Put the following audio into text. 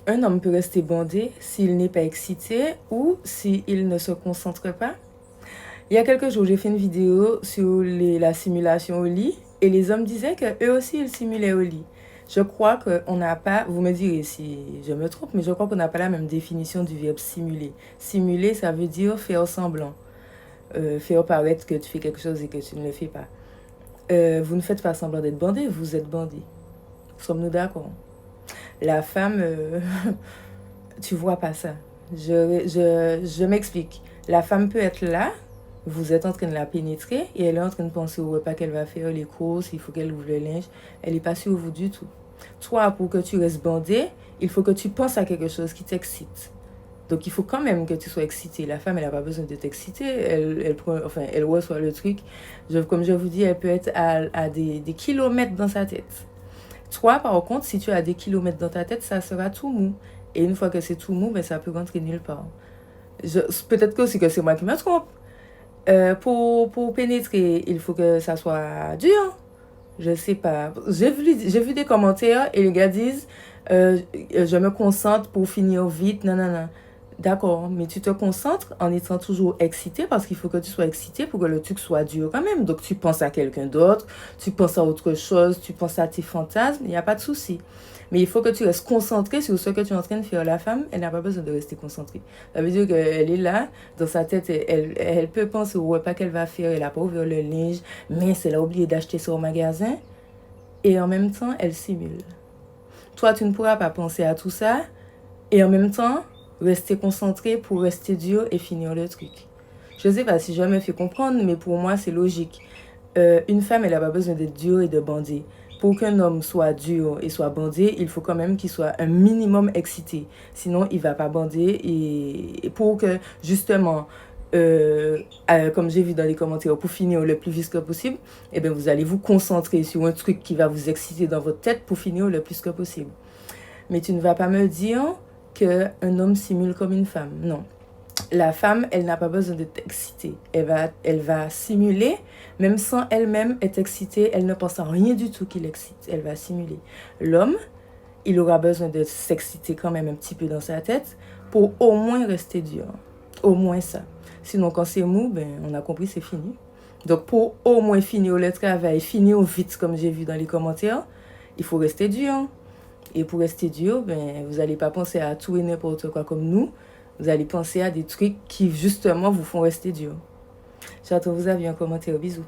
Un homme peut rester bandé s'il n'est pas excité ou s'il ne se concentre pas. Il y a quelques jours, j'ai fait une vidéo sur la simulation au lit et les hommes disaient qu'eux aussi, ils simulaient au lit. Je crois qu'on n'a pas, vous me direz si je me trompe, mais je crois qu'on n'a pas la même définition du verbe simuler. Simuler, ça veut dire faire semblant, faire paraître que tu fais quelque chose et que tu ne le fais pas. Vous ne faites pas semblant d'être bandé, vous êtes bandé. Sommes-nous d'accord? La femme, tu vois pas ça. Je m'explique. La femme peut être là, vous êtes en train de la pénétrer et elle est en train de penser au repas qu'elle va faire, les courses, il faut qu'elle ouvre le linge. Elle n'est pas sur vous du tout. Toi, pour que tu restes bandé, il faut que tu penses à quelque chose qui t'excite. Donc, il faut quand même que tu sois excité. La femme, elle n'a pas besoin de t'exciter. Elle reçoit le truc. Comme je vous dis, elle peut être à des kilomètres dans sa tête. Toi, par contre, si tu as des kilomètres dans ta tête, ça sera tout mou. Et une fois que c'est tout mou, ben, ça peut rentrer nulle part. Peut-être que c'est moi qui me trompe. Pour pénétrer, il faut que ça soit dur. Je sais pas. J'ai vu des commentaires et les gars disent je me concentre pour finir vite. Non, non, non. D'accord, mais tu te concentres en étant toujours excité parce qu'il faut que tu sois excité pour que le truc soit dur quand même. Donc tu penses à quelqu'un d'autre, tu penses à autre chose, tu penses à tes fantasmes, il n'y a pas de souci. Mais il faut que tu restes concentré sur ce que tu es en train de faire. La femme, elle n'a pas besoin de rester concentrée. Ça veut dire qu'elle est là, dans sa tête, elle peut penser au repas qu'elle va faire, elle n'a pas ouvert le linge, mais elle a oublié d'acheter ça au magasin. Et en même temps, elle simule. Toi, tu ne pourras pas penser à tout ça et en même temps, rester concentré pour rester dur et finir le truc. Je ne sais pas si je me fais comprendre, mais pour moi, c'est logique. Une femme, elle n'a pas besoin d'être dure et de bander. Pour qu'un homme soit dur et soit bandé, il faut quand même qu'il soit un minimum excité. Sinon, il ne va pas bander. Et pour que, justement, comme j'ai vu dans les commentaires, pour finir le plus vite que possible, eh bien, vous allez vous concentrer sur un truc qui va vous exciter dans votre tête pour finir le plus que possible. Mais tu ne vas pas me dire qu'un homme simule comme une femme. Non. La femme, elle n'a pas besoin d'être excitée. Elle va simuler, même sans elle-même être excitée. Elle ne pense à rien du tout qui l'excite. Elle va simuler. L'homme, il aura besoin de s'exciter quand même un petit peu dans sa tête pour au moins rester dur. Au moins ça. Sinon, quand c'est mou, ben, on a compris, c'est fini. Donc, pour au moins finir le travail, finir vite, comme j'ai vu dans les commentaires, il faut rester dur. Et pour rester dur, ben, vous n'allez pas penser à tout et n'importe quoi comme nous. Vous allez penser à des trucs qui, justement, vous font rester dur. J'attends vous avis en commentaire. Bisous.